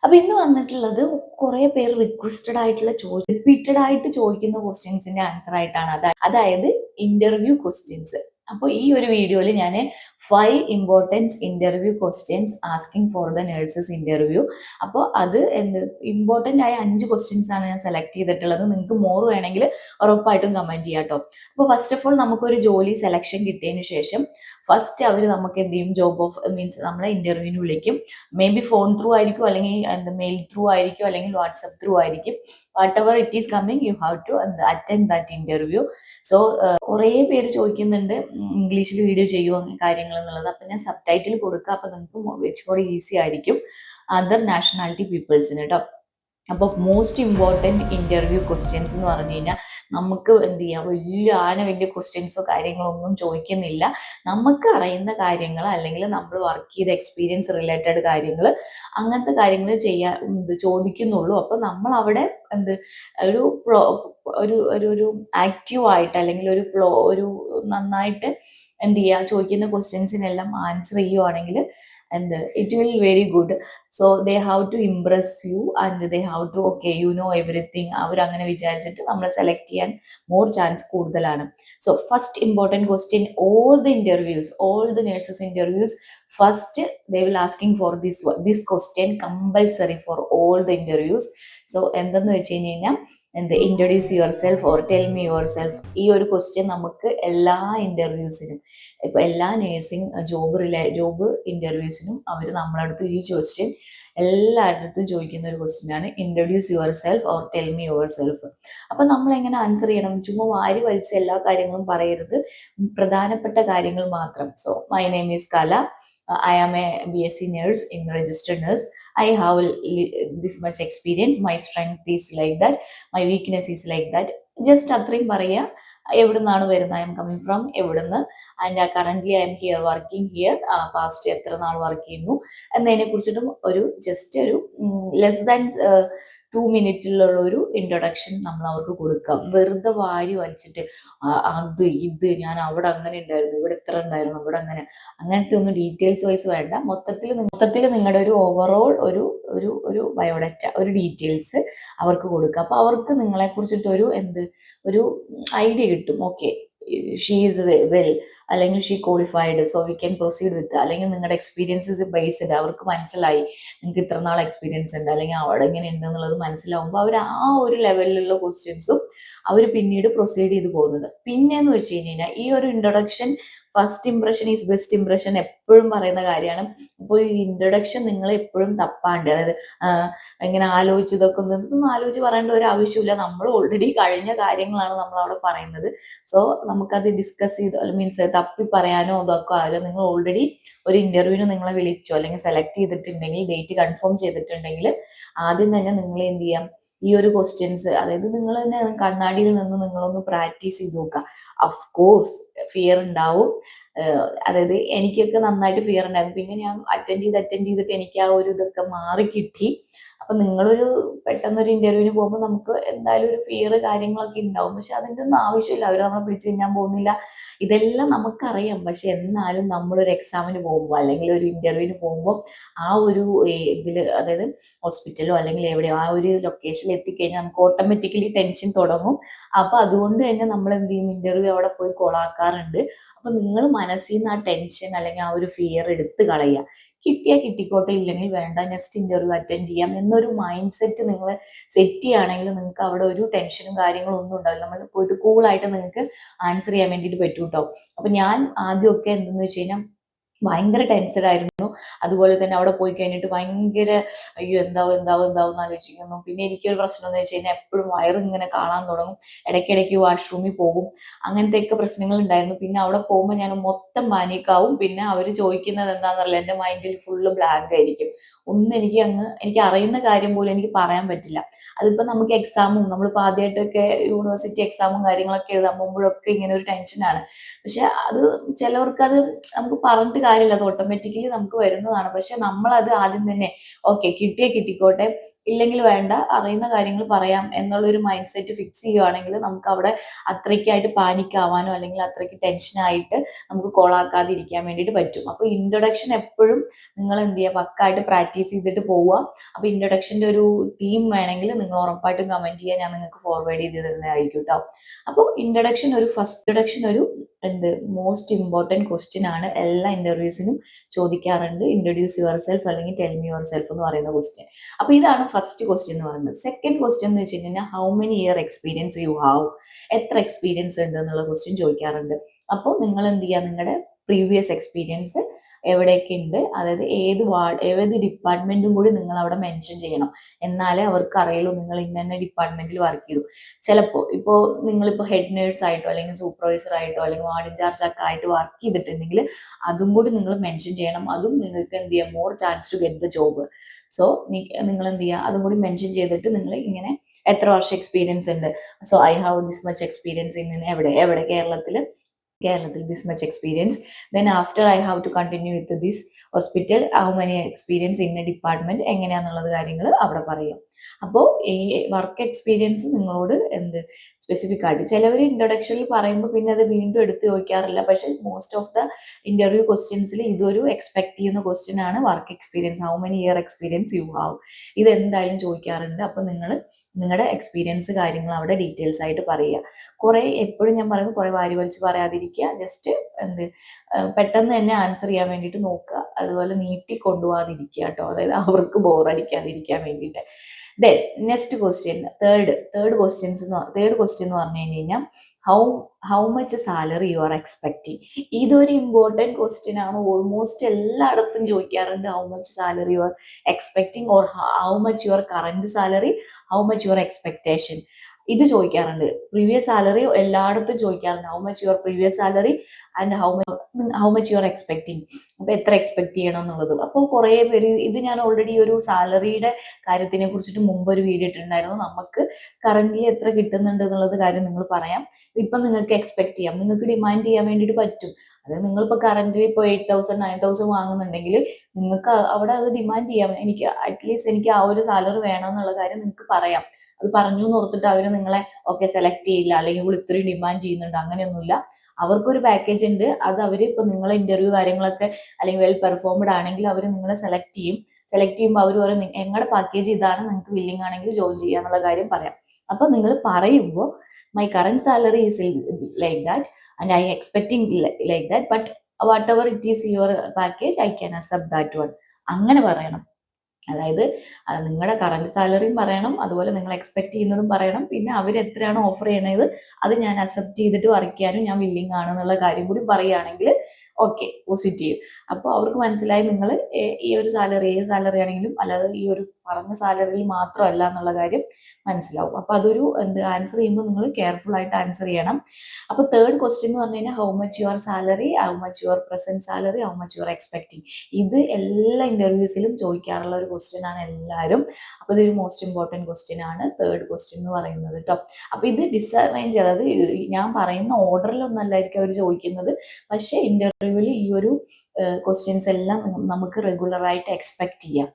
അപ്പൊ ഇന്ന് വന്നിട്ടുള്ളത് കുറെ പേര് റിക്വസ്റ്റഡ് ആയിട്ടുള്ള റിപ്പീറ്റഡ് ആയിട്ട് ചോദിക്കുന്ന ക്വസ്റ്റ്യൻസിന്റെ ആൻസർ ആയിട്ടാണ്. അതായത് ഇന്റർവ്യൂ ക്വസ്റ്റ്യൻസ്. അപ്പോൾ ഈ ഒരു വീഡിയോയിൽ ഞാൻ 5 importance interview questions asking for the nurses interview. അപ്പോൾ അത് ഇമ്പോർട്ടൻ്റ് ആയ 5 ക്വസ്റ്റ്യൻസ് ആണ് ഞാൻ സെലക്ട് ചെയ്തിട്ടുള്ളത്. നിങ്ങൾക്ക് മോർ വേണമെങ്കിൽ ഉറപ്പായിട്ടും കമന്റ് ചെയ്യാം കേട്ടോ. അപ്പോൾ ഫസ്റ്റ് ഓഫ് ഓൾ നമുക്കൊരു ജോലി സെലക്ഷൻ കിട്ടിയതിന് ശേഷം ഫസ്റ്റ് അവർ നമുക്ക് എന്ത് ചെയ്യും, ജോബ് ഓഫ് മീൻസ് നമ്മളെ ഇന്റർവ്യൂവിന് വിളിക്കും. മേ ബി ഫോൺ ത്രൂ ആയിരിക്കും, അല്ലെങ്കിൽ മെയിൽ ത്രൂ ആയിരിക്കും, അല്ലെങ്കിൽ വാട്സപ്പ് ത്രൂ ആയിരിക്കും. Whatever it is coming, you have to attend that interview. So കുറേ പേര് ചോദിക്കുന്നുണ്ട് ഇംഗ്ലീഷിൽ വീഡിയോ ചെയ്യുമോ കാര്യങ്ങൾ എന്നുള്ളത്. അപ്പം ഞാൻ സബ് ടൈറ്റിൽ കൊടുക്കുക, അപ്പം നിങ്ങൾക്ക് വെച്ചുകൂടി ഈസി ആയിരിക്കും അതർ നാഷണാലിറ്റി പീപ്പിൾസിന് കേട്ടോ. അപ്പോൾ മോസ്റ്റ് ഇമ്പോർട്ടൻറ്റ് ഇന്റർവ്യൂ ക്വസ്റ്റ്യൻസ് എന്ന് പറഞ്ഞു കഴിഞ്ഞാൽ നമുക്ക് എന്ത് ചെയ്യാം, വലിയ ക്വസ്റ്റ്യൻസോ കാര്യങ്ങളോ ഒന്നും ചോദിക്കുന്നില്ല. നമുക്ക് അറിയുന്ന കാര്യങ്ങൾ അല്ലെങ്കിൽ നമ്മൾ വർക്ക് ചെയ്ത എക്സ്പീരിയൻസ് റിലേറ്റഡ് കാര്യങ്ങൾ, അങ്ങനത്തെ കാര്യങ്ങൾ ചോദിക്കുന്നുള്ളൂ. അപ്പോൾ നമ്മൾ അവിടെ ഒരു ഒരു ഒരു ആക്റ്റീവ് ആയിട്ട് അല്ലെങ്കിൽ ഒരു നന്നായിട്ട് എന്ത് ചെയ്യുക, ചോദിക്കുന്ന ക്വസ്റ്റ്യൻസിനെല്ലാം ആൻസർ ചെയ്യുവാണെങ്കിൽ it will very good. So they have to impress you and they have to okay you know everything. അവർ അങ്ങനെ വിചാരിച്ചിട്ട് നമ്മളെ സെലക്ട് ചെയ്യാൻ മോർ ചാൻസ് കൂടുതലാണ്. So first important question, all the nurses interviews first they will asking for this question compulsory for all the interviews. So എന്തെന്ന് വെച്ച് കഴിഞ്ഞാൽ introduce your self or tell me your self. ഈ ഒരു question നമുക്ക് എല്ലാ ഇന്റർവ്യൂസിനും, ഇപ്പൊ എല്ലാ നേഴ്സിംഗ് ജോബ് ഇന്റർവ്യൂസിനും അവർ നമ്മളടുത്ത് ഈ ക്വസ്റ്റ്യൻ എല്ലായിടത്തും ചോദിക്കുന്ന ഒരു ക്വസ്റ്റ്യൻ ആണ്, introduce your self or tell me your self. അപ്പൊ നമ്മൾ എങ്ങനെ ആൻസർ ചെയ്യണം? ചുമ്മാ വാരി വലിച്ച എല്ലാ കാര്യങ്ങളും പറയരുത്, പ്രധാനപ്പെട്ട കാര്യങ്ങൾ മാത്രം. സോ മൈ നെയിം ഈസ് കല, I am a BSc nurse in registered nurse. I have this much experience. My strength is like that. My weakness is like that. Just അത്രയും പറയാ. എവിടുന്നാണ് വരുന്നത്, ഐ എം കമ്മിങ് ഫ്രം എവിടുന്ന്, and currently I am here working here, past എത്ര നാൾ work ചെയ്യുന്നു എന്നതിനെ കുറിച്ചിട്ടും ജസ്റ്റ് ഒരു ലെസ് ദാൻ 2 മിനിറ്റിലുള്ള ഒരു ഇൻട്രൊഡക്ഷൻ നമ്മൾ അവർക്ക് കൊടുക്കാം. വെറുതെ വാരി വലിച്ചിട്ട് ഞാൻ അവിടെ അങ്ങനെ ഉണ്ടായിരുന്നു, ഇവിടെ ഇത്ര ഉണ്ടായിരുന്നു, ഇവിടെ അങ്ങനത്തെ ഒന്നും ഡീറ്റെയിൽസ് വൈസ് വേണ്ട. മൊത്തത്തിൽ നിങ്ങളുടെ ഒരു ഓവറോൾ ഒരു ബയോഡാറ്റ, ഒരു ഡീറ്റെയിൽസ് അവർക്ക് കൊടുക്കുക. അപ്പൊ അവർക്ക് നിങ്ങളെ കുറിച്ചിട്ടൊരു ഒരു ഐഡിയ കിട്ടും. ഓക്കെ, ഷീ ഈസ് വെൽ, അല്ലെങ്കിൽ she qualified, so we can proceed വിത്ത്. അല്ലെങ്കിൽ നിങ്ങളുടെ എക്സ്പീരിയൻസസ് ബേസ്ഡ് അവർക്ക് മനസ്സിലായി, നിങ്ങൾക്ക് ഇത്ര നാൾ എക്സ്പീരിയൻസ് ഉണ്ട്, അല്ലെങ്കിൽ അവിടെ എങ്ങനെ ഉണ്ട് എന്നുള്ളത് മനസ്സിലാവുമ്പോൾ അവർ ആ ഒരു ലെവലിലുള്ള ക്വസ്റ്റ്യൻസും അവർ പിന്നീട് പ്രൊസീഡ് ചെയ്ത് പോകുന്നത്. പിന്നെന്ന് വെച്ച് കഴിഞ്ഞാൽ ഈ ഒരു introduction, first impression is best impression എപ്പോഴും പറയുന്ന കാര്യമാണ്. അപ്പോൾ ഈ ഇൻട്രൊഡക്ഷൻ നിങ്ങൾ എപ്പോഴും തപ്പാണ്ട്, അതായത് ഇങ്ങനെ ആലോചിച്ചതൊക്കെ ഒന്നും ആലോചിച്ച് പറയേണ്ട ഒരു ആവശ്യമില്ല. നമ്മൾ ഓൾറെഡി കഴിഞ്ഞ കാര്യങ്ങളാണ് നമ്മൾ അവിടെ പറയുന്നത്. സോ നമുക്കത് ഡിസ്കസ് ചെയ്ത് മീൻസ് തപ്പി പറയാനോ അതൊക്കെ ആയാലും, നിങ്ങൾ ഓൾറെഡി ഒരു ഇന്റർവ്യൂവിന് നിങ്ങളെ വിളിച്ചോ അല്ലെങ്കിൽ സെലക്ട് ചെയ്തിട്ടുണ്ടെങ്കിൽ, ഡേറ്റ് കൺഫേം ചെയ്തിട്ടുണ്ടെങ്കിൽ, ആദ്യം തന്നെ നിങ്ങൾ എന്ത് ചെയ്യാം, ഈ ഒരു ക്വസ്റ്റ്യൻസ്, അതായത് നിങ്ങൾ തന്നെ കണ്ണാടിയിൽ നിന്ന് നിങ്ങളൊന്ന് പ്രാക്ടീസ് ചെയ്ത് നോക്കുക. ഓഫ് കോഴ്സ് ഫിയർ ഉണ്ടാവും. അതായത് എനിക്കൊക്കെ നന്നായിട്ട് ഫിയർ ഉണ്ടായിരുന്നു. പിന്നെ ഞാൻ അറ്റൻഡ് ചെയ്തിട്ട് എനിക്ക് ആ ഒരു ഇതൊക്കെ മാറി കിട്ടി. അപ്പൊ നിങ്ങളൊരു പെട്ടെന്നൊരു ഇന്റർവ്യൂവിന് പോകുമ്പോൾ നമുക്ക് എന്തായാലും ഒരു ഫിയർ കാര്യങ്ങളൊക്കെ ഉണ്ടാവും. പക്ഷെ അതിൻ്റെ ഒന്നും ആവശ്യമില്ല. അവർ നമ്മളെ പിടിച്ച് കഴിഞ്ഞാൽ പോകുന്നില്ല, ഇതെല്ലാം നമുക്കറിയാം. പക്ഷെ എന്നാലും നമ്മളൊരു എക്സാമിന് പോകുമ്പോൾ അല്ലെങ്കിൽ ഒരു ഇന്റർവ്യൂവിന് പോകുമ്പോൾ ആ ഒരു ഇതില്, അതായത് ഹോസ്പിറ്റലോ അല്ലെങ്കിൽ എവിടെയോ ആ ഒരു ലൊക്കേഷനിൽ എത്തിക്കഴിഞ്ഞാൽ നമുക്ക് ഓട്ടോമാറ്റിക്കലി ടെൻഷൻ തുടങ്ങും. അപ്പൊ അതുകൊണ്ട് തന്നെ നമ്മൾ എന്ത് ചെയ്യും, ഇന്റർവ്യൂ അവിടെ പോയി കൊളാക്കാറുണ്ട്. അപ്പൊ നിങ്ങൾ മനസ്സിൽ നിന്ന് ആ ടെൻഷൻ അല്ലെങ്കിൽ ആ ഒരു ഫിയർ എടുത്ത് കളയുക. കിട്ടിയാൽ കിട്ടിക്കോട്ടെ, ഇല്ലെങ്കിൽ വേണ്ട, നെക്സ്റ്റ് ഇന്റർവ്യൂ അറ്റൻഡ് ചെയ്യാം എന്നൊരു മൈൻഡ് സെറ്റ് നിങ്ങൾ സെറ്റ് ചെയ്യുകയാണെങ്കിൽ നിങ്ങൾക്ക് അവിടെ ഒരു ടെൻഷനും കാര്യങ്ങളും ഒന്നും ഉണ്ടാവില്ല. നമ്മൾ പോയിട്ട് കൂളായിട്ട് നിങ്ങൾക്ക് ആൻസർ ചെയ്യാൻ വേണ്ടിയിട്ട് പറ്റൂ കേട്ടോ. അപ്പൊ ഞാൻ ആദ്യമൊക്കെ എന്തെന്ന് വെച്ച് കഴിഞ്ഞാൽ ഭയങ്കര ടെൻസ്ഡ് ആയിരുന്നു. അതുപോലെ തന്നെ അവിടെ പോയി കഴിഞ്ഞിട്ട് ഭയങ്കര അയ്യോ എന്താവും ആലോചിക്കുന്നു. പിന്നെ എനിക്കൊരു പ്രശ്നം എന്ന് വെച്ച് കഴിഞ്ഞാൽ എപ്പോഴും വയറിങ്ങനെ കാണാൻ തുടങ്ങും, ഇടയ്ക്കിടയ്ക്ക് വാഷ്റൂമിൽ പോകും, അങ്ങനത്തെയൊക്കെ പ്രശ്നങ്ങൾ ഉണ്ടായിരുന്നു. പിന്നെ അവിടെ പോകുമ്പോൾ ഞാൻ മൊത്തം പാനിക്കാവും. പിന്നെ അവർ ചോദിക്കുന്നത് എന്താണെന്നറിയില്ല, എൻ്റെ മൈൻഡിൽ ഫുള്ള് ബ്ലാങ്ക് ആയിരിക്കും. ഒന്നും എനിക്ക് അറിയുന്ന കാര്യം പോലും എനിക്ക് പറയാൻ പറ്റില്ല. അതിപ്പോൾ നമുക്ക് എക്സാമും, നമ്മളിപ്പോൾ ആദ്യമായിട്ടൊക്കെ യൂണിവേഴ്സിറ്റി എക്സാമും കാര്യങ്ങളൊക്കെ എഴുതാൻ പോകുമ്പോഴൊക്കെ ഇങ്ങനെ ഒരു ടെൻഷനാണ്. പക്ഷെ അത് ചിലവർക്ക് അത് നമുക്ക് പറഞ്ഞിട്ട് കാര്യമില്ല, അത് ഓട്ടോമാറ്റിക്കലി നമുക്ക് വരുന്നതാണ്. പക്ഷെ നമ്മളത് ആദ്യം തന്നെ ഓക്കെ കിട്ടിക്കോട്ടെ, ഇല്ലെങ്കിൽ വേണ്ട, അറിയുന്ന കാര്യങ്ങൾ പറയാം എന്നുള്ളൊരു മൈൻഡ് സെറ്റ് ഫിക്സ് ചെയ്യുവാണെങ്കിൽ നമുക്ക് അവിടെ അത്രയ്ക്കായിട്ട് പാനിക് ആവാനോ അല്ലെങ്കിൽ അത്രയ്ക്ക് ടെൻഷനായിട്ട് നമുക്ക് കോളാക്കാതിരിക്കാൻ വേണ്ടിയിട്ട് പറ്റും. അപ്പോൾ ഇൻട്രൊഡക്ഷൻ എപ്പോഴും നിങ്ങൾ എന്ത് ചെയ്യുക, പക്കായിട്ട് പ്രാക്ടീസ് ചെയ്തിട്ട് പോവുക. അപ്പോൾ ഇൻട്രൊഡക്ഷൻ്റെ ഒരു തീം വേണമെങ്കിൽ നിങ്ങൾ ഉറപ്പായിട്ടും കമൻറ്റ് ചെയ്യുക, ഞാൻ നിങ്ങൾക്ക് ഫോർവേഡ് ചെയ്ത് തരുന്നതായിരിക്കും കേട്ടോ. അപ്പോൾ ഫസ്റ്റ് ഇൻട്രൊഡക്ഷൻ ഒരു മോസ്റ്റ് ഇമ്പോർട്ടൻറ്റ് ക്വസ്റ്റ്യൻ ആണ്, എല്ലാ ഇന്റർവ്യൂസിനും ചോദിക്കാറുണ്ട്. ഇൻട്രൊഡ്യൂസ് യുവർ സെൽഫ് അല്ലെങ്കിൽ ടെൽ മി യുവർ സെൽഫ് എന്ന് പറയുന്ന ക്വസ്റ്റ്യൻ. അപ്പോൾ ഇതാണ് ഫസ്റ്റ് ക്വസ്റ്റ്യൻ എന്ന് പറയുന്നത്. സെക്കൻഡ് ക്വസ്റ്റ്യൻ എന്ന് വെച്ച് കഴിഞ്ഞാൽ how many year experience you have, എത്ര എക്സ്പീരിയൻസ് ഉണ്ട് എന്നുള്ള ക്വസ്റ്റ്യൻ ചോദിക്കാറുണ്ട്. അപ്പോൾ നിങ്ങൾ എന്ത് ചെയ്യുക, നിങ്ങളുടെ പ്രീവിയസ് എക്സ്പീരിയൻസ് എവിടെയൊക്കെ ഉണ്ട്, അതായത് ഏത് ഡിപ്പാർട്ട്മെന്റും കൂടി നിങ്ങൾ അവിടെ മെൻഷൻ ചെയ്യണം. എന്നാലേ അവർക്ക് അറിയുള്ളൂ നിങ്ങൾ ഇന്ന ഡിപ്പാർട്ട്മെന്റിൽ വർക്ക് ചെയ്തു. ചിലപ്പോൾ നിങ്ങളിപ്പോൾ ഹെഡ് നേഴ്സ് ആയിട്ടോ അല്ലെങ്കിൽ സൂപ്പർവൈസർ ആയിട്ടോ അല്ലെങ്കിൽ വാർഡ് ഇൻചാർജ് ഒക്കെ ആയിട്ട് വർക്ക് ചെയ്തിട്ടുണ്ടെങ്കിൽ അതും കൂടി നിങ്ങൾ മെൻഷൻ ചെയ്യണം. അതും നിങ്ങൾക്ക് എന്ത് ചെയ്യാം, more chance to get the job. So നിങ്ങൾ എന്ത് ചെയ്യുക, അതും കൂടി മെൻഷൻ ചെയ്തിട്ട് നിങ്ങൾ ഇങ്ങനെ എത്ര വർഷം എക്സ്പീരിയൻസ് ഉണ്ട്, so I have this much experience in എവിടെ കേരളത്തിൽ this much experience. Then after I have to continue with this hospital, how many experience in a department, എങ്ങനെയാണെന്നുള്ളത് കാര്യങ്ങൾ അവിടെ പറയും. അപ്പോൾ ഈ വർക്ക് എക്സ്പീരിയൻസ് നിങ്ങളോട് സ്പെസിഫിക് ആയിട്ട് ചിലവർ ഇൻട്രൊഡക്ഷനിൽ പറയുമ്പോൾ പിന്നെ അത് വീണ്ടും എടുത്ത് ചോദിക്കാറില്ല. പക്ഷെ മോസ്റ്റ് ഓഫ് ദ ഇന്റർവ്യൂ ക്വസ്റ്റ്യൻസിൽ ഇതൊരു എക്സ്പെക്ട് ചെയ്യുന്ന ക്വസ്റ്റ്യൻ ആണ്, work experience, how many year experience you have. ഇത് എന്തായാലും ചോദിക്കാറുണ്ട്. അപ്പോൾ നിങ്ങൾ നിങ്ങളുടെ എക്സ്പീരിയൻസ് കാര്യങ്ങൾ അവിടെ ഡീറ്റെയിൽസ് ആയിട്ട് പറയുക. എപ്പോഴും ഞാൻ പറയുന്നത് കുറെ വാരി വലിച്ച് പറയാതിരിക്കുക. ജസ്റ്റ് പെട്ടെന്ന് തന്നെ ആൻസർ ചെയ്യാൻ വേണ്ടിയിട്ട് നോക്കുക. അതുപോലെ നീട്ടി കൊണ്ടുപോകാതിരിക്കുക കേട്ടോ, അതായത് അവർക്ക് ബോറടിക്കാതിരിക്കാൻ വേണ്ടിയിട്ട്. Then next question, third question എന്ന് പറഞ്ഞു കഴിഞ്ഞാൽ how much salary you are expecting. ഇതൊരു ഇമ്പോർട്ടൻറ്റ് ക്വസ്റ്റ്യൻ ആണ്, ഓൾമോസ്റ്റ് എല്ലായിടത്തും ചോദിക്കാറുണ്ട്. How much salary you are expecting or how much your current salary, how much your expectation, ഇത് ചോദിക്കാറുണ്ട്. പ്രീവിയസ് സാലറി എല്ലായിടത്തും ചോദിക്കാറുണ്ട്. How much your previous salary and how much your expecting, അപ്പോൾ എത്ര expect ചെയ്യണം എന്നുള്ളത്. അപ്പോൾ കുറേ പേര് ഇത് ഞാൻ ഓൾറെഡി ഒരു സാലറിയുടെ കാര്യത്തിനെ കുറിച്ചിട്ട് മുമ്പ് ഒരു വീഡിയോ ഇട്ടിട്ടുണ്ടായിരുന്നു. നമുക്ക് കറന്റ് എത്ര കിട്ടുന്നുണ്ട് എന്നുള്ളത് കാര്യം നിങ്ങൾ പറയാം. ഇപ്പം നിങ്ങൾക്ക് എക്സ്പെക്ട് ചെയ്യാം, നിങ്ങൾക്ക് ഡിമാൻഡ് ചെയ്യാൻ വേണ്ടിയിട്ട് പറ്റും. അതായത് നിങ്ങളിപ്പോൾ കറന്റ് ഇപ്പോൾ 8,000 9,000 വാങ്ങുന്നുണ്ടെങ്കിൽ നിങ്ങൾക്ക് അവിടെ അത് ഡിമാൻഡ് ചെയ്യാം. അറ്റ്ലീസ്റ്റ് എനിക്ക് ആ ഒരു സാലറി വേണം എന്നുള്ള കാര്യം നിങ്ങൾക്ക് പറയാം. അത് പറഞ്ഞു എന്ന് ഓർത്തിട്ട് അവർ നിങ്ങളെ സെലക്ട് ചെയ്യില്ല, അല്ലെങ്കിൽ ഇത്രയും ഡിമാൻഡ് ചെയ്യുന്നുണ്ട്, അങ്ങനെയൊന്നുമില്ല. അവർക്കൊരു പാക്കേജ് ഉണ്ട്, അത് അവർ ഇപ്പോൾ നിങ്ങളെ ഇന്റർവ്യൂ കാര്യങ്ങളൊക്കെ അല്ലെങ്കിൽ വെൽ പെർഫോംഡ് ആണെങ്കിൽ അവർ നിങ്ങളെ സെലക്ട് ചെയ്യുമ്പോൾ അവർ പറയും ഞങ്ങളുടെ പാക്കേജ് ഇതാണ്, നിങ്ങൾക്ക് വില്ലിംഗ് ആണെങ്കിൽ ജോയിൻ ചെയ്യുക എന്നുള്ള കാര്യം പറയാം. അപ്പോൾ നിങ്ങൾ പറയുമ്പോൾ my current salary is like that and I expecting like that, but what ever it is your package I can accept that one, അങ്ങനെ പറയണം. അതായത് നിങ്ങളുടെ കറന്റ് സാലറിയും പറയണം, അതുപോലെ നിങ്ങൾ എക്സ്പെക്ട് ചെയ്യുന്നതും പറയണം, പിന്നെ അവർ എത്രയാണോ ഓഫർ ചെയ്യണത് അത് ഞാൻ അക്സെപ്റ്റ് ചെയ്തിട്ട് വർക്ക് ചെയ്യാനും ഞാൻ വില്ലിംഗ് ആണെന്നുള്ള കാര്യം കൂടി പറയുകയാണെങ്കിൽ ഓക്കെ, പോസിറ്റീവ്. അപ്പോൾ അവർക്ക് മനസ്സിലായി നിങ്ങൾ ഈ ഒരു സാലറി, ഏത് സാലറി ആണെങ്കിലും അല്ലാതെ ഈ ഒരു പറഞ്ഞ സാലറിയിൽ മാത്രമല്ല എന്നുള്ള കാര്യം മനസ്സിലാവും. അപ്പോൾ അതൊരു ആൻസർ ചെയ്യുമ്പോൾ നിങ്ങൾ കെയർഫുൾ ആയിട്ട് ആൻസർ ചെയ്യണം. അപ്പോൾ തേർഡ് ക്വസ്റ്റ്യൻ എന്ന് പറഞ്ഞു കഴിഞ്ഞാൽ how much your salary, how much your present salary, how much your expecting. ഇത് എല്ലാ ഇന്റർവ്യൂസിലും ചോദിക്കാറുള്ള ഒരു ക്വസ്റ്റ്യൻ ആണ് എല്ലാവരും. അപ്പോൾ ഇതൊരു മോസ്റ്റ് ഇമ്പോർട്ടൻറ്റ് ക്വസ്റ്റ്യൻ ആണ് തേർഡ് ക്വസ്റ്റ്യൻ എന്ന് പറയുന്നത് കേട്ടോ. അപ്പോൾ ഇത് ഡിസറേഞ്ച്, അതായത് ഞാൻ പറയുന്ന ഓർഡറിലൊന്നല്ലായിരിക്കും അവർ ചോദിക്കുന്നത്, പക്ഷേ ഇന്റർവ്യൂവിൽ ഈ ഒരു ക്വസ്റ്റ്യൻസ് എല്ലാം നമുക്ക് റെഗുലറായിട്ട് എക്സ്പെക്ട് ചെയ്യാം.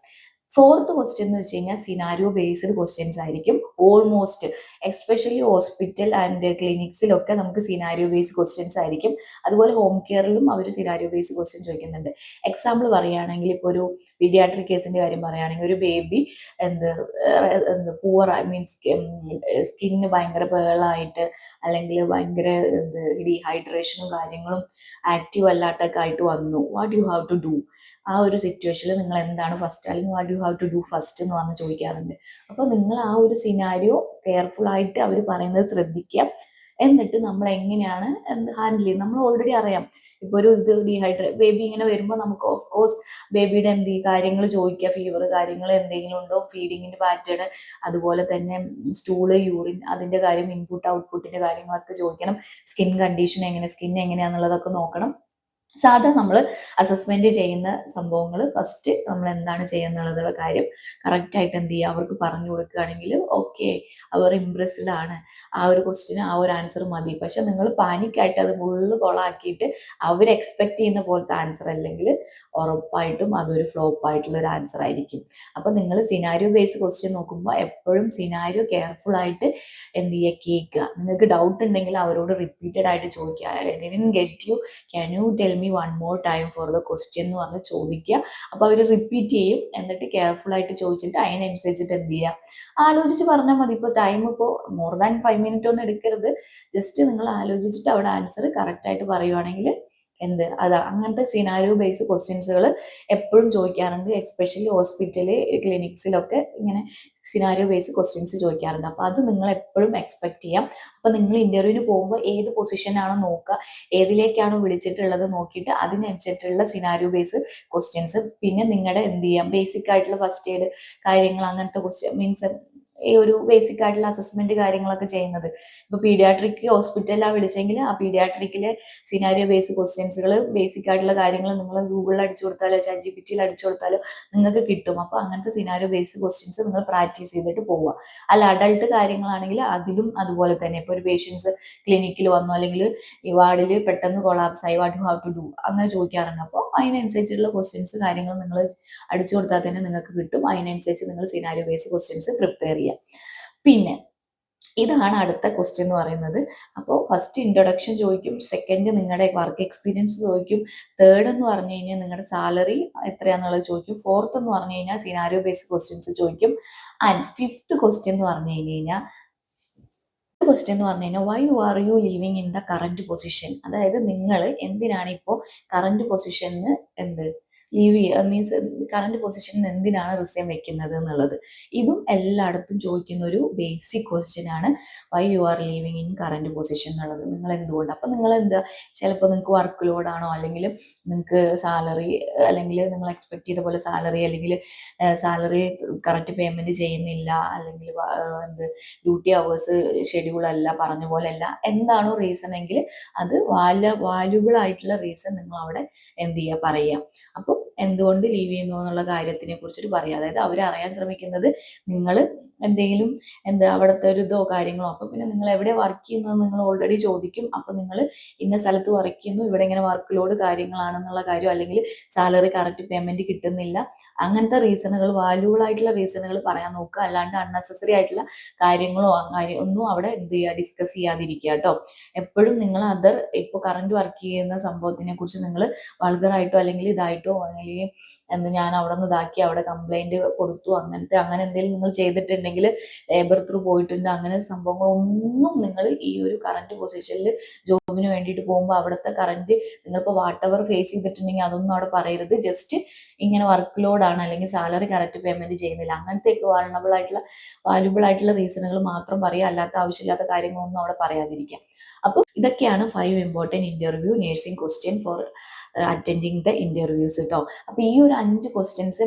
ഫോർത്ത് ക്വസ്റ്റ്യൻ എന്ന് വെച്ച് കഴിഞ്ഞാൽ സിനാരിയോ ബേസ്ഡ് ക്വസ്റ്റ്യൻസ് ആയിരിക്കും ഓൾമോസ്റ്റ്, എസ്പെഷ്യലി ഹോസ്പിറ്റൽ ആൻഡ് ക്ലിനിക്സിലൊക്കെ നമുക്ക് സിനാരിയോ ബേസ്ഡ് ക്വസ്റ്റ്യൻസ് ആയിരിക്കും. അതുപോലെ ഹോം കെയറിലും അവർ സിനാരിയോ ബേസ്ഡ് ക്വസ്റ്റ്യൻ ചോദിക്കുന്നുണ്ട്. എക്സാമ്പിൾ പറയുകയാണെങ്കിൽ ഇപ്പോൾ ഒരു പീഡിയാട്രിക് കേസിന്റെ കാര്യം പറയുകയാണെങ്കിൽ ഒരു ബേബി പൂവർ മീൻസ് സ്കിന്ന് ഭയങ്കര പേളായിട്ട് അല്ലെങ്കിൽ ഭയങ്കര ഡീഹൈഡ്രേഷനും കാര്യങ്ങളും ആക്റ്റീവ് അല്ലാത്തൊക്കെ ആയിട്ട് വന്നു, what you have to do. ആ ഒരു സിറ്റുവേഷനിൽ നിങ്ങൾ എന്താണ് ഫസ്റ്റ്, അല്ലെങ്കിൽ what you have to do first എന്ന് പറഞ്ഞ് ചോദിക്കാറുണ്ട്. അപ്പോൾ നിങ്ങൾ ആ ഒരു സിനാരിയോ കെയർഫുൾ ആയിട്ട് അവർ പറയുന്നത് ശ്രദ്ധിക്കുക. എന്നിട്ട് നമ്മൾ എങ്ങനെയാണ് ഹാൻഡിൽ ചെയ്യുന്നത്, നമ്മൾ ഓൾറെഡി അറിയാം. ഇപ്പോൾ ഒരു ബേബി ഇങ്ങനെ വരുമ്പോൾ നമുക്ക് ഓഫ് കോഴ്സ് ബേബിയുടെ കാര്യങ്ങൾ ചോദിക്കുക, ഫീവർ കാര്യങ്ങൾ എന്തെങ്കിലും ഉണ്ടോ, ഫീഡിങ്ങിന്റെ പാറ്റേൺ, അതുപോലെ തന്നെ സ്റ്റൂള് യൂറിൻ അതിന്റെ കാര്യം, ഇൻപുട്ട് ഔട്ട്പുട്ടിന്റെ കാര്യങ്ങളൊക്കെ ചോദിക്കണം. സ്കിൻ കണ്ടീഷൻ സ്കിൻ എങ്ങനെയാണെന്നുള്ളതൊക്കെ നോക്കണം. സാധാ നമ്മൾ അസസ്മെന്റ് ചെയ്യുന്ന സംഭവങ്ങൾ ഫസ്റ്റ് നമ്മൾ എന്താണ് ചെയ്യുന്നുള്ള കാര്യം കറക്റ്റായിട്ട് എന്ത് ചെയ്യുക, അവർക്ക് പറഞ്ഞു കൊടുക്കുകയാണെങ്കിൽ ഓക്കെ, അവർ ഇംപ്രസ്ഡ് ആണ്, ആ ഒരു ക്വസ്റ്റിന് ആ ഒരു ആൻസർ മതി. പക്ഷെ നിങ്ങൾ പാനിക്കായിട്ട് അത് ഫുള്ള് കൊളാക്കിയിട്ട് അവർ എക്സ്പെക്ട് ചെയ്യുന്ന പോലത്തെ ആൻസർ അല്ലെങ്കിൽ ഉറപ്പായിട്ടും അതൊരു ഫ്ലോപ്പ് ആയിട്ടുള്ള ഒരു ആൻസർ ആയിരിക്കും. അപ്പോൾ നിങ്ങൾ സിനാരിയോ ബേസ്ഡ് ക്വസ്റ്റ്യൻ നോക്കുമ്പോൾ എപ്പോഴും സിനാരിയോ കെയർഫുൾ ആയിട്ട് എന്ത് ചെയ്യുക, കേൾക്കുക. നിങ്ങൾക്ക് ഡൗട്ട് ഉണ്ടെങ്കിൽ അവരോട് റിപ്പീറ്റഡ് ആയിട്ട് ചോദിക്കുക, I didn't get you, can you tell me one more time for the question എന്ന് പറഞ്ഞ് ചോദിക്കുക. അപ്പോൾ അവർ റിപ്പീറ്റ് ചെയ്യും. എന്നിട്ട് കെയർഫുൾ ആയിട്ട് ചോദിച്ചിട്ട് അതിനനുസരിച്ചിട്ട് എന്ത് ചെയ്യുക, ആലോചിച്ച് പറഞ്ഞാൽ മതി. ഇപ്പോൾ ടൈം ഇപ്പോൾ മോർ ദാൻ 5 മിനിറ്റ് ഒന്നും എടുക്കരുത്. ജസ്റ്റ് നിങ്ങൾ ആലോചിച്ചിട്ട് അവിടെ ആൻസർ കറക്റ്റായിട്ട് പറയുവാണെങ്കിൽ എന്ത് അതാ അങ്ങനത്തെ സിനാരിയോ ബേസ്ഡ് ക്വസ്റ്റ്യൻസുകൾ എപ്പോഴും ചോദിക്കാറുണ്ട്. എസ്പെഷ്യലി ഹോസ്പിറ്റല് ക്ലിനിക്സിലൊക്കെ ഇങ്ങനെ സിനാരിയോ ബേസ്ഡ് ക്വസ്റ്റ്യൻസ് ചോദിക്കാറുണ്ട്. അപ്പോൾ അത് നിങ്ങൾ എപ്പോഴും എക്സ്പെക്ട് ചെയ്യാം. അപ്പോൾ നിങ്ങൾ ഇന്റർവ്യൂവിന് പോകുമ്പോൾ ഏത് പൊസിഷനാണോ നോക്കുക, ഏതിലേക്കാണോ വിളിച്ചിട്ടുള്ളത് നോക്കിയിട്ട് അതിനനുസരിച്ചുള്ള സിനാരിയോ ബേസ് ക്വസ്റ്റ്യൻസ്. പിന്നെ നിങ്ങളുടെ എന്ത് ചെയ്യാം, ബേസിക് ആയിട്ടുള്ള ഫസ്റ്റ് എയ്ഡ് കാര്യങ്ങൾ, അങ്ങനത്തെ ക്വസ്റ്റ്യൻ മീൻസ് ഈ ഒരു ബേസിക് ആയിട്ടുള്ള അസസ്മെന്റ് കാര്യങ്ങളൊക്കെ ചെയ്യുന്നത്. ഇപ്പോൾ പീഡിയാട്രിക് ഹോസ്പിറ്റലിലാണ് വിളിച്ചെങ്കിൽ ആ പീഡിയാട്രിക്കിലെ സിനാരിയോ ബേസ് ക്വസ്റ്റ്യൻസുകൾ, ബേസിക് ആയിട്ടുള്ള കാര്യങ്ങൾ നിങ്ങൾ ഗൂഗിളിൽ അടിച്ചു കൊടുത്താലോ ChatGPT അടിച്ചു കൊടുത്താലോ നിങ്ങൾക്ക് കിട്ടും. അപ്പോൾ അങ്ങനത്തെ സിനാരിയോ ബേസ് ക്വസ്റ്റ്യൻസ് നിങ്ങൾ പ്രാക്ടീസ് ചെയ്തിട്ട് പോവുക. അല്ല അഡൾട്ട് കാര്യങ്ങളാണെങ്കിൽ അതിലും അതുപോലെ തന്നെ. ഇപ്പോൾ ഒരു പേഷ്യൻസ് ക്ലിനിക്കിൽ വന്നു, അല്ലെങ്കിൽ ഈ വാർഡിൽ പെട്ടെന്ന് കൊളാപ്സ് ആയി, what you have to do അങ്ങനെ ചോദിക്കാറുണ്ട്. അപ്പോൾ അതിനനുസരിച്ചുള്ള ക്വസ്റ്റ്യൻസ് കാര്യങ്ങൾ നിങ്ങൾ അടിച്ചു കൊടുത്താൽ തന്നെ നിങ്ങൾക്ക് കിട്ടും. അതിനനുസരിച്ച് നിങ്ങൾ സിനാരിയോ ബേസ് ക്വസ്റ്റ്യൻസ് പ്രിപ്പയർ ചെയ്യുക. പിന്നെ ഇതാണ് അടുത്ത ക്വസ്റ്റ്യൻ എന്ന് പറയുന്നത്. അപ്പോൾ ഫസ്റ്റ് ഇൻട്രൊഡക്ഷൻ ചോദിക്കും, സെക്കൻഡ് നിങ്ങളുടെ വർക്ക് എക്സ്പീരിയൻസ് ചോദിക്കും, തേർഡ് എന്ന് പറഞ്ഞു കഴിഞ്ഞാൽ നിങ്ങളുടെ സാലറി എത്രയാണെന്നുള്ളത് ചോദിക്കും, ഫോർത്ത് എന്ന് പറഞ്ഞു കഴിഞ്ഞാൽ സിനാരിയോ ബേസ്ഡ് ക്വസ്റ്റ്യൻസ് ചോദിക്കും, ആൻഡ് ഫിഫ്ത്ത് ക്വസ്റ്റ്യൻ എന്ന് പറഞ്ഞു കഴിഞ്ഞാൽ why are you leaving in the current position. അതായത് നിങ്ങൾ എന്തിനാണ് ഇപ്പോൾ കറന്റ് പൊസിഷന് എന്ത് ലീവ് ചെയ്യുക, മീൻസ് കറന്റ് പൊസിഷനിൽ എന്തിനാണ് റിസൈൻ വെക്കുന്നത് എന്നുള്ളത്. ഇതും എല്ലായിടത്തും ചോദിക്കുന്ന ഒരു ബേസിക് ക്വസ്റ്റ്യൻ ആണ്, why you are leaving in current position എന്നുള്ളത്. നിങ്ങൾ എന്തുകൊണ്ട്, അപ്പം നിങ്ങൾ എന്താ, ചിലപ്പോൾ നിങ്ങൾക്ക് വർക്ക് ലോഡാണോ, അല്ലെങ്കിൽ നിങ്ങൾക്ക് സാലറി, അല്ലെങ്കിൽ നിങ്ങൾ എക്സ്പെക്ട് ചെയ്ത പോലെ സാലറി, അല്ലെങ്കിൽ സാലറി കറക്റ്റ് പേയ്മെന്റ് ചെയ്യുന്നില്ല, അല്ലെങ്കിൽ എന്ത് ഡ്യൂട്ടി അവേഴ്സ് ഷെഡ്യൂൾ അല്ല, പറഞ്ഞ പോലെ അല്ല, എന്താണോ റീസൺ എങ്കിൽ അത് വാല്യുബിൾ ആയിട്ടുള്ള റീസൺ നിങ്ങൾ അവിടെ എന്ത് ചെയ്യുക, പറയുക. അപ്പോൾ എന്തുകൊണ്ട് ലീവ് ചെയ്യുന്നു എന്നുള്ള കാര്യത്തിനെ കുറിച്ചിട്ട് പറയാം. അതായത് അവർ അറിയാൻ ശ്രമിക്കുന്നത് നിങ്ങൾ എന്തെങ്കിലും അവിടുത്തെ ഒരു ഇതോ കാര്യങ്ങളോ. അപ്പം പിന്നെ നിങ്ങൾ എവിടെ വർക്ക് ചെയ്യുന്നത് നിങ്ങൾ ഓൾറെഡി ചോദിക്കും. അപ്പം നിങ്ങൾ ഇന്ന സ്ഥലത്ത് വർക്ക് ചെയ്യുന്നു, ഇവിടെ ഇങ്ങനെ വർക്ക് ലോഡ് കാര്യങ്ങളാണെന്നുള്ള കാര്യം, അല്ലെങ്കിൽ സാലറി കറക്റ്റ് പേയ്മെന്റ് കിട്ടുന്നില്ല, അങ്ങനത്തെ റീസണുകൾ, വാല്യൂബിൾ ആയിട്ടുള്ള റീസണുകൾ പറയാൻ നോക്കുക. അല്ലാണ്ട് അൺനെസസറി ആയിട്ടുള്ള കാര്യങ്ങളോ ഒന്നും അവിടെ എന്ത് ചെയ്യുക, ഡിസ്കസ് ചെയ്യാതിരിക്കുക കേട്ടോ. എപ്പോഴും നിങ്ങൾ ഇപ്പോൾ കറന്റ് വർക്ക് ചെയ്യുന്ന സംഭവത്തിനെ കുറിച്ച് നിങ്ങൾ വൾഗറായിട്ടോ അല്ലെങ്കിൽ ഇതായിട്ടോ, അല്ലെങ്കിൽ ഞാൻ അവിടെ നിന്ന് ഇതാക്കി, അവിടെ കംപ്ലൈന്റ് കൊടുത്തു, അങ്ങനെ എന്തെങ്കിലും നിങ്ങൾ ചെയ്തിട്ടുണ്ടെങ്കിൽ, ലേബർ ത്രൂ പോയിട്ടുണ്ട്, അങ്ങനെ സംഭവങ്ങളൊന്നും നിങ്ങൾ ഈ ഒരു കറന്റ് പൊസിഷനിൽ ജോബിന് വേണ്ടിയിട്ട് പോകുമ്പോൾ അവിടുത്തെ കറന്റ് നിങ്ങളിപ്പോൾ വാട്ട് ഫേസ് ചെയ്തിട്ടുണ്ടെങ്കിൽ അതൊന്നും അവിടെ പറയരുത്. ജസ്റ്റ് ഇങ്ങനെ വർക്ക് ലോഡാണ്, അല്ലെങ്കിൽ സാലറി കറക്റ്റ് പേയ്മെന്റ് ചെയ്യുന്നില്ല, അങ്ങനത്തെയൊക്കെ വാല്യുബിൾ ആയിട്ടുള്ള റീസണുകൾ മാത്രം പറയുക. അല്ലാത്ത ആവശ്യമില്ലാത്ത കാര്യങ്ങളൊന്നും അവിടെ പറയാതിരിക്കുക. അപ്പോൾ ഇതൊക്കെയാണ് 5 important interview nursing question for attending the interviews കേട്ടോ. അപ്പോൾ ഈ ഒരു 5 ക്വസ്റ്റ്യൻസ്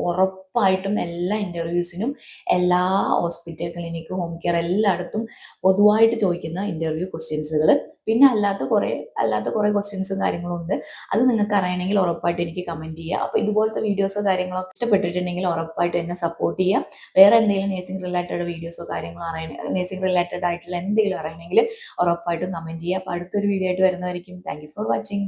ഉറപ്പായിട്ടും എല്ലാ ഇന്റർവ്യൂസിനും, എല്ലാ ഹോസ്പിറ്റൽ, ക്ലിനിക്ക്, ഹോം കെയർ എല്ലായിടത്തും പൊതുവായിട്ട് ചോദിക്കുന്ന ഇന്റർവ്യൂ ക്വസ്റ്റ്യൻസുകൾ. പിന്നെ അല്ലാത്ത കുറേ ക്വസ്റ്റ്യൻസും കാര്യങ്ങളും ഉണ്ട്. അത് നിങ്ങൾക്ക് അറിയണമെങ്കിൽ ഉറപ്പായിട്ട് എനിക്ക് കമന്റ് ചെയ്യുക. അപ്പോൾ ഇതുപോലത്തെ വീഡിയോസോ കാര്യങ്ങളോ ഇഷ്ടപ്പെട്ടിട്ടുണ്ടെങ്കിൽ ഉറപ്പായിട്ട് എന്നെ സപ്പോർട്ട് ചെയ്യുക. വേറെ എന്തെങ്കിലും നേഴ്സിംഗ് റിലേറ്റഡ് വീഡിയോസോ കാര്യങ്ങളോ നേഴ്സിംഗ് റിലേറ്റഡ് ആയിട്ടുള്ള എന്തെങ്കിലും അറിയണമെങ്കിൽ ഉറപ്പായിട്ടും കമന്റ് ചെയ്യുക. അപ്പോൾ അടുത്തൊരു വീഡിയോ ആയിട്ട് വരുന്നതായിരിക്കും. Thank you for watching.